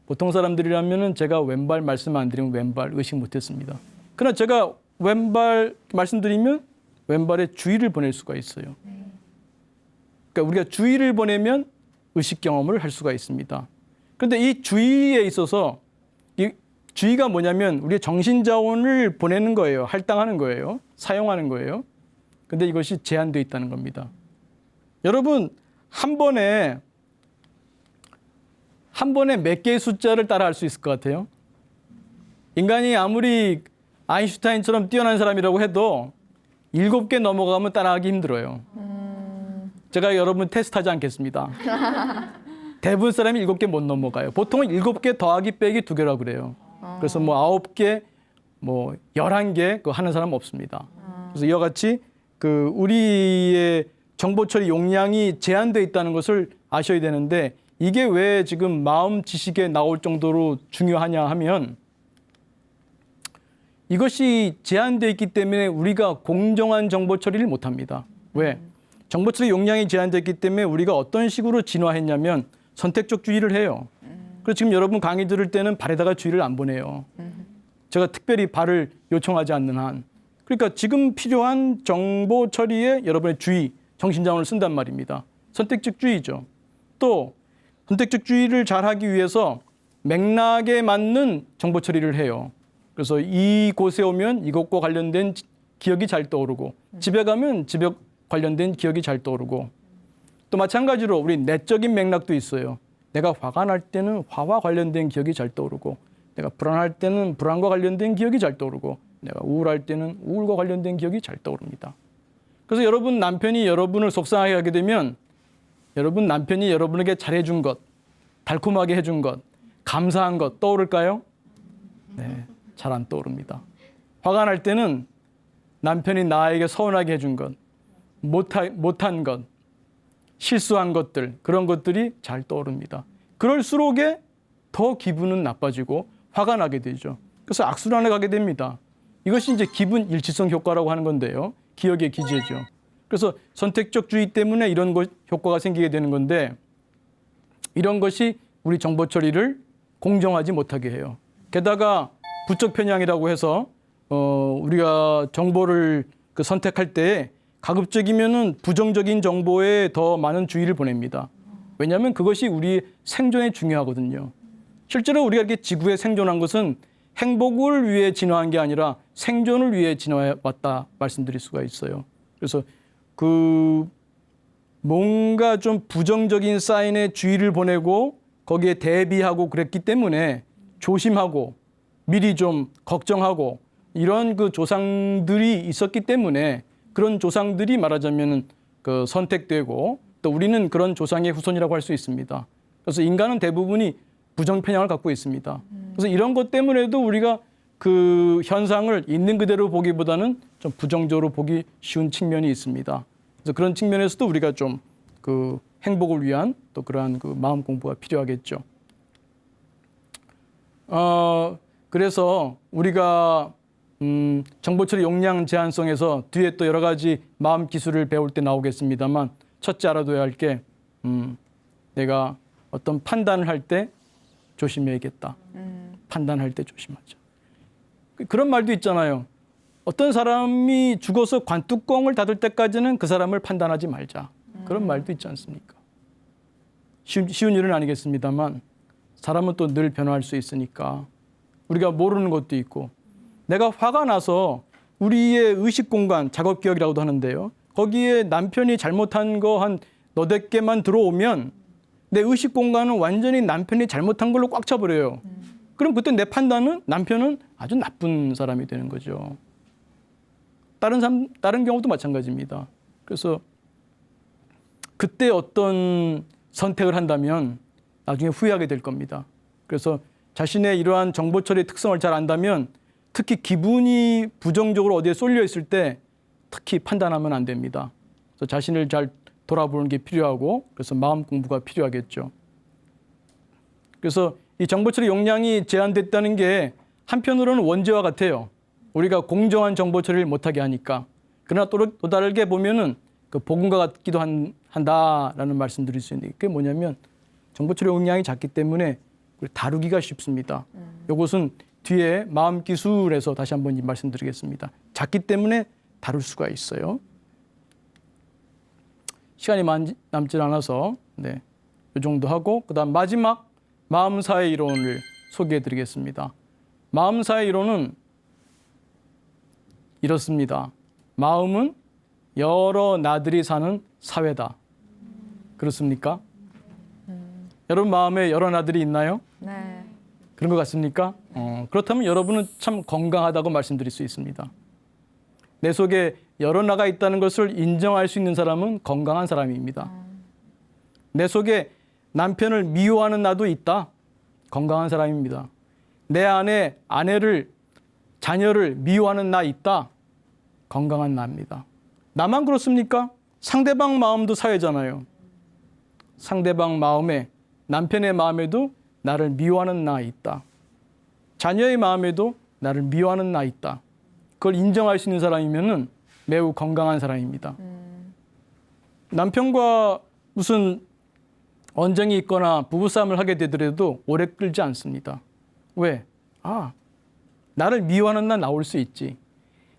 S2: 보통 사람들이라면은 제가 왼발 말씀 안 드리면 왼발 의식 못 했습니다. 그러나 제가 왼발 말씀드리면 왼발에 주의를 보낼 수가 있어요. 그러니까 우리가 주의를 보내면 의식 경험을 할 수가 있습니다. 그런데 이 주의에 있어서 이 주의가 뭐냐면 우리의 정신 자원을 보내는 거예요. 할당하는 거예요. 사용하는 거예요. 근데 이것이 제한되어 있다는 겁니다. 여러분 한 번에 몇 개의 숫자를 따라할 수 있을 것 같아요? 인간이 아무리 아인슈타인처럼 뛰어난 사람이라고 해도 7개 넘어가면 따라하기 힘들어요. 제가 여러분 테스트하지 않겠습니다. 대부분 사람이 7개 못 넘어가요. 보통은 7개 더하기 빼기 2개라고 그래요. 그래서 뭐 9개, 뭐 11개 그거 하는 사람 없습니다. 그래서 이와 같이 그 우리의 정보 처리 용량이 제한되어 있다는 것을 아셔야 되는데 이게 왜 지금 마음 지식에 나올 정도로 중요하냐 하면 이것이 제한되어 있기 때문에 우리가 공정한 정보 처리를 못합니다. 왜? 정보 처리 용량이 제한되어 있기 때문에 우리가 어떤 식으로 진화했냐면 선택적 주의를 해요. 그래서 지금 여러분 강의 들을 때는 발에다가 주의를 안 보내요. 제가 특별히 발을 요청하지 않는 한. 그러니까 지금 필요한 정보 처리에 여러분의 주의, 정신자원을 쓴단 말입니다. 선택적 주의죠. 또 선택적 주의를 잘하기 위해서 맥락에 맞는 정보 처리를 해요. 그래서 이곳에 오면 이것과 관련된 기억이 잘 떠오르고 집에 가면 집에 관련된 기억이 잘 떠오르고 또 마찬가지로 우리 내적인 맥락도 있어요. 내가 화가 날 때는 화와 관련된 기억이 잘 떠오르고 내가 불안할 때는 불안과 관련된 기억이 잘 떠오르고 내가 우울할 때는 우울과 관련된 기억이 잘 떠오릅니다. 그래서 여러분 남편이 여러분을 속상하게 하게 되면 여러분 남편이 여러분에게 잘해준 것, 달콤하게 해준 것, 감사한 것 떠오를까요? 네, 잘 안 떠오릅니다. 화가 날 때는 남편이 나에게 서운하게 해준 것, 못한 것, 실수한 것들, 그런 것들이 잘 떠오릅니다. 그럴수록에 더 기분은 나빠지고 화가 나게 되죠. 그래서 악순환에 가게 됩니다. 이것이 이제 기분 일치성 효과라고 하는 건데요. 기억의 기제죠. 그래서 선택적 주의 때문에 이런 효과가 생기게 되는 건데 이런 것이 우리 정보 처리를 공정하지 못하게 해요. 게다가 부적 편향이라고 해서 우리가 정보를 선택할 때 가급적이면은 부정적인 정보에 더 많은 주의를 보냅니다. 왜냐하면 그것이 우리 생존에 중요하거든요. 실제로 우리가 이렇게 지구에 생존한 것은 행복을 위해 진화한 게 아니라 생존을 위해 진화해 왔다 말씀드릴 수가 있어요. 그래서 뭔가 좀 부정적인 사인에 주의를 보내고 거기에 대비하고 그랬기 때문에 조심하고 미리 좀 걱정하고 이런 조상들이 있었기 때문에 그런 조상들이 말하자면 선택되고 또 우리는 그런 조상의 후손이라고 할 수 있습니다. 그래서 인간은 대부분이 부정 편향을 갖고 있습니다. 그래서 이런 것 때문에도 우리가 그 현상을 있는 그대로 보기보다는 좀 부정적으로 보기 쉬운 측면이 있습니다. 그래서 그런 측면에서도 우리가 좀 행복을 위한 또 그러한 마음 공부가 필요하겠죠. 그래서 우리가 정보 처리 용량 제한성에서 뒤에 또 여러 가지 마음 기술을 배울 때 나오겠습니다만 첫째 알아둬야 할 게 내가 어떤 판단을 할 때 조심해야겠다. 판단할 때 조심하자. 그런 말도 있잖아요. 어떤 사람이 죽어서 관뚜껑을 닫을 때까지는 그 사람을 판단하지 말자. 그런 말도 있지 않습니까? 쉬운 일은 아니겠습니다만 사람은 또 늘 변화할 수 있으니까 우리가 모르는 것도 있고 내가 화가 나서 우리의 의식 공간, 작업 기억이라고도 하는데요. 거기에 남편이 잘못한 거 한 너댓 개만 들어오면 내 의식 공간은 완전히 남편이 잘못한 걸로 꽉 차버려요. 그럼 그때 내 판단은 남편은 아주 나쁜 사람이 되는 거죠. 다른 경우도 마찬가지입니다. 그래서 그때 어떤 선택을 한다면 나중에 후회하게 될 겁니다. 그래서 자신의 이러한 정보 처리의 특성을 잘 안다면 특히 기분이 부정적으로 어디에 쏠려 있을 때 특히 판단하면 안 됩니다. 그래서 자신을 잘 돌아보는 게 필요하고 그래서 마음 공부가 필요하겠죠. 그래서 이 정보 처리 용량이 제한됐다는 게 한편으로는 원죄와 같아요. 우리가 공정한 정보 처리를 못하게 하니까. 그러나 또 다르게 보면은 복음과 같기도 한다라는 말씀드릴 수 있는데 그게 뭐냐면 정보 처리 용량이 작기 때문에 다루기가 쉽습니다. 이것은 뒤에 마음 기술에서 다시 한번 말씀드리겠습니다. 작기 때문에 다룰 수가 있어요. 시간이 남지 않아서 이 정도 하고 그다음 마지막 마음사회 이론을 소개해드리겠습니다. 마음사회 이론은 이렇습니다. 마음은 여러 나들이 사는 사회다. 그렇습니까? 여러분 마음에 여러 나들이 있나요?
S1: 네.
S2: 그런 것 같습니까? 그렇다면 여러분은 참 건강하다고 말씀드릴 수 있습니다. 내 속에 여러 나가 있다는 것을 인정할 수 있는 사람은 건강한 사람입니다. 내 속에 남편을 미워하는 나도 있다. 건강한 사람입니다. 내 안에 아내를, 자녀를 미워하는 나 있다. 건강한 나입니다. 나만 그렇습니까? 상대방 마음도 사회잖아요. 상대방 마음에, 남편의 마음에도 나를 미워하는 나 있다. 자녀의 마음에도 나를 미워하는 나 있다. 그걸 인정할 수 있는 사람이면은 매우 건강한 사람입니다. 남편과 무슨 언쟁이 있거나 부부싸움을 하게 되더라도 오래 끌지 않습니다. 왜? 나를 미워하는 나 나올 수 있지.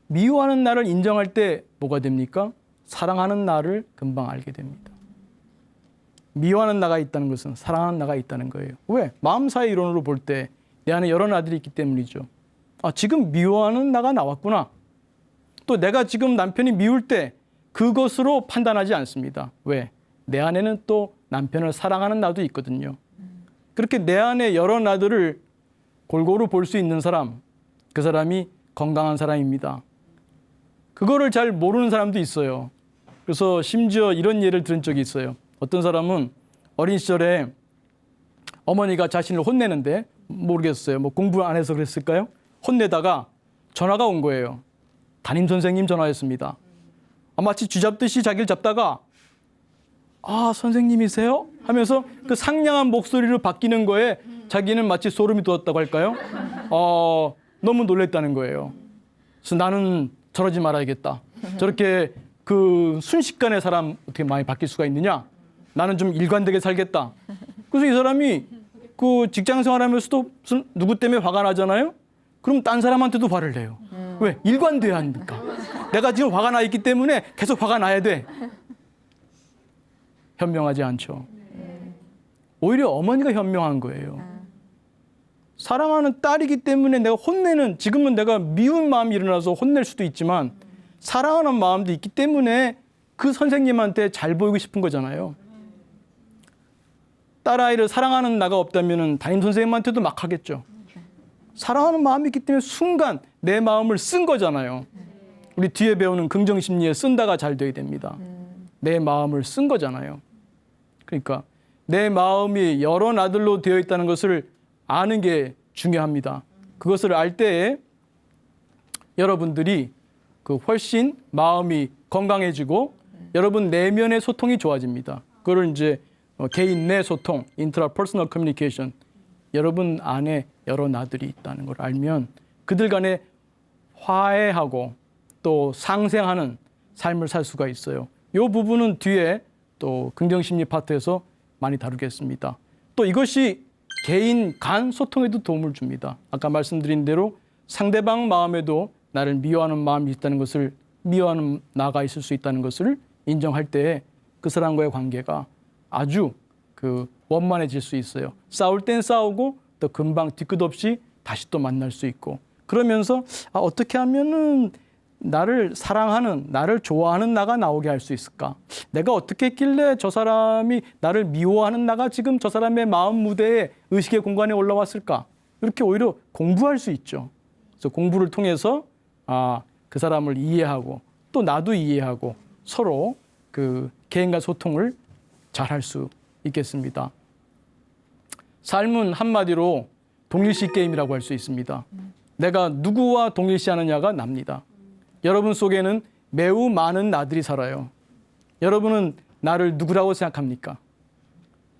S2: 미워하는 나를 인정할 때 뭐가 됩니까? 사랑하는 나를 금방 알게 됩니다. 미워하는 나가 있다는 것은 사랑하는 나가 있다는 거예요. 왜? 마음사회 이론으로 볼 때 내 안에 여러 나들이 있기 때문이죠. 지금 미워하는 나가 나왔구나. 또 내가 지금 남편이 미울 때 그것으로 판단하지 않습니다. 왜? 내 안에는 또 남편을 사랑하는 나도 있거든요. 그렇게 내 안에 여러 나들을 골고루 볼 수 있는 사람, 그 사람이 건강한 사람입니다. 그거를 잘 모르는 사람도 있어요. 그래서 심지어 이런 예를 들은 적이 있어요. 어떤 사람은 어린 시절에 어머니가 자신을 혼내는데 모르겠어요. 뭐 공부 안 해서 그랬을까요? 혼내다가 전화가 온 거예요. 담임 선생님 전화였습니다. 마치 쥐잡듯이 자기를 잡다가 아, 선생님이세요? 하면서 그 상냥한 목소리로 바뀌는 거에 자기는 마치 소름이 돋았다고 할까요? 너무 놀랬다는 거예요. 그래서 나는 저러지 말아야겠다. 저렇게 그 순식간에 사람 어떻게 많이 바뀔 수가 있느냐? 나는 좀 일관되게 살겠다. 그래서 이 사람이 그 직장 생활하면서도 누구 때문에 화가 나잖아요? 그럼 딴 사람한테도 화를 내요. 왜? 일관돼야 하니까. 내가 지금 화가 나 있기 때문에 계속 화가 나야 돼. 현명하지 않죠. 오히려 어머니가 현명한 거예요. 사랑하는 딸이기 때문에 내가 혼내는, 지금은 내가 미운 마음이 일어나서 혼낼 수도 있지만 사랑하는 마음도 있기 때문에 그 선생님한테 잘 보이고 싶은 거잖아요. 딸아이를 사랑하는 나가 없다면 담임 선생님한테도 막 하겠죠. 사랑하는 마음이 있기 때문에 순간 내 마음을 쓴 거잖아요. 우리 뒤에 배우는 긍정심리에 쓴다가 잘 돼야 됩니다. 내 마음을 쓴 거잖아요. 그러니까 내 마음이 여러 나들로 되어 있다는 것을 아는 게 중요합니다. 그것을 알 때에 여러분들이 그 훨씬 마음이 건강해지고 여러분 내면의 소통이 좋아집니다. 그걸 이제 개인 내 소통, 인트라퍼스널 커뮤니케이션, 여러분 안에 여러 나들이 있다는 걸 알면 그들 간에 화해하고 또 상생하는 삶을 살 수가 있어요. 이 부분은 뒤에 또 긍정심리 파트에서 많이 다루겠습니다. 또 이것이 개인 간 소통에도 도움을 줍니다. 아까 말씀드린 대로 상대방 마음에도 나를 미워하는 마음이 있다는 것을, 미워하는 나가 있을 수 있다는 것을 인정할 때 그 사람과의 관계가 아주 원만해질 수 있어요. 싸울 땐 싸우고 또 금방 뒤끝 없이 다시 또 만날 수 있고, 그러면서 어떻게 하면은 나를 사랑하는, 나를 좋아하는 나가 나오게 할 수 있을까? 내가 어떻게 했길래 저 사람이 나를 미워하는 나가 지금 저 사람의 마음 무대에, 의식의 공간에 올라왔을까? 이렇게 오히려 공부할 수 있죠. 그래서 공부를 통해서 그 사람을 이해하고 또 나도 이해하고 서로 그 개인과 소통을 잘 할 수 있겠습니다. 삶은 한마디로 동일시 게임이라고 할 수 있습니다. 내가 누구와 동일시하느냐가 납니다. 여러분 속에는 매우 많은 나들이 살아요. 여러분은 나를 누구라고 생각합니까?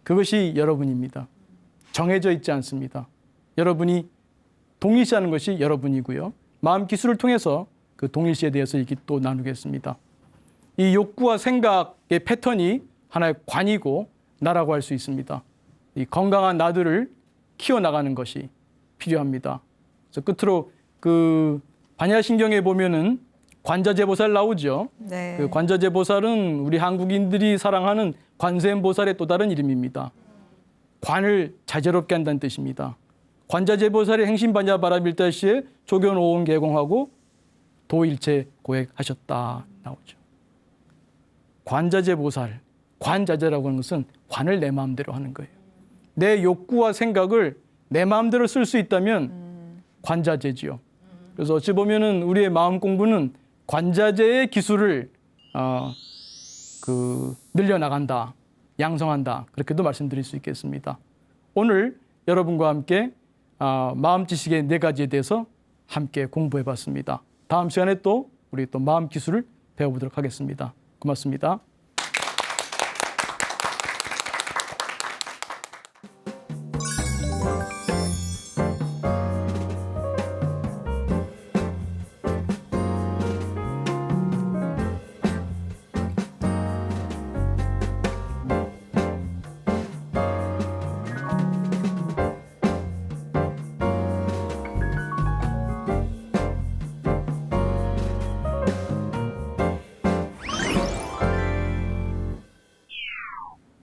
S2: 그것이 여러분입니다. 정해져 있지 않습니다. 여러분이 동일시하는 것이 여러분이고요. 마음 기술을 통해서 그 동일시에 대해서 얘기 또 나누겠습니다. 이 욕구와 생각의 패턴이 하나의 관이고 나라고 할 수 있습니다. 이 건강한 나들을 키워나가는 것이 필요합니다. 그래서 끝으로 그 반야신경에 보면은 관자재보살 나오죠.
S1: 네.
S2: 그 관자재보살은 우리 한국인들이 사랑하는 관세음보살의 또 다른 이름입니다. 관을 자재롭게 한다는 뜻입니다. 관자재보살의 행신반야바라밀다시에 조견 오온 개공하고 도일체 고액하셨다 나오죠. 관자재보살, 관자재라고 하는 것은 관을 내 마음대로 하는 거예요. 내 욕구와 생각을 내 마음대로 쓸 수 있다면 관자재지요. 그래서 어찌 보면은 우리의 마음 공부는 관자재의 기술을 늘려나간다, 양성한다, 그렇게도 말씀드릴 수 있겠습니다. 오늘 여러분과 함께 마음 지식의 4가지에 대해서 함께 공부해봤습니다. 다음 시간에 또 우리 또 마음 기술을 배워보도록 하겠습니다. 고맙습니다.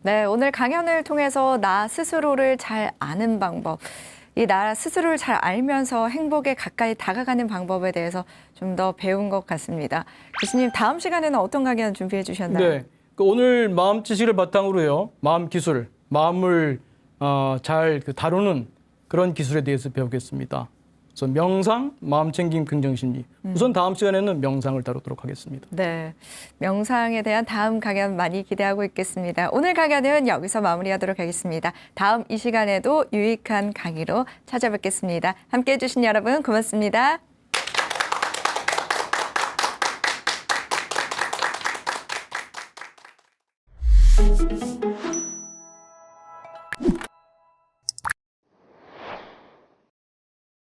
S1: 네, 오늘 강연을 통해서 나 스스로를 잘 아는 방법, 이 나 스스로를 잘 알면서 행복에 가까이 다가가는 방법에 대해서 좀 더 배운 것 같습니다. 교수님, 다음 시간에는 어떤 강연 준비해 주셨나요?
S2: 네, 오늘 마음 지식을 바탕으로요, 마음 기술, 마음을 잘 다루는 그런 기술에 대해서 배우겠습니다. 그래서 명상, 마음챙김, 긍정심리. 우선 다음 시간에는 명상을 다루도록 하겠습니다.
S1: 네, 명상에 대한 다음 강연 많이 기대하고 있겠습니다. 오늘 강연은 여기서 마무리하도록 하겠습니다. 다음 이 시간에도 유익한 강의로 찾아뵙겠습니다. 함께해 주신 여러분 고맙습니다.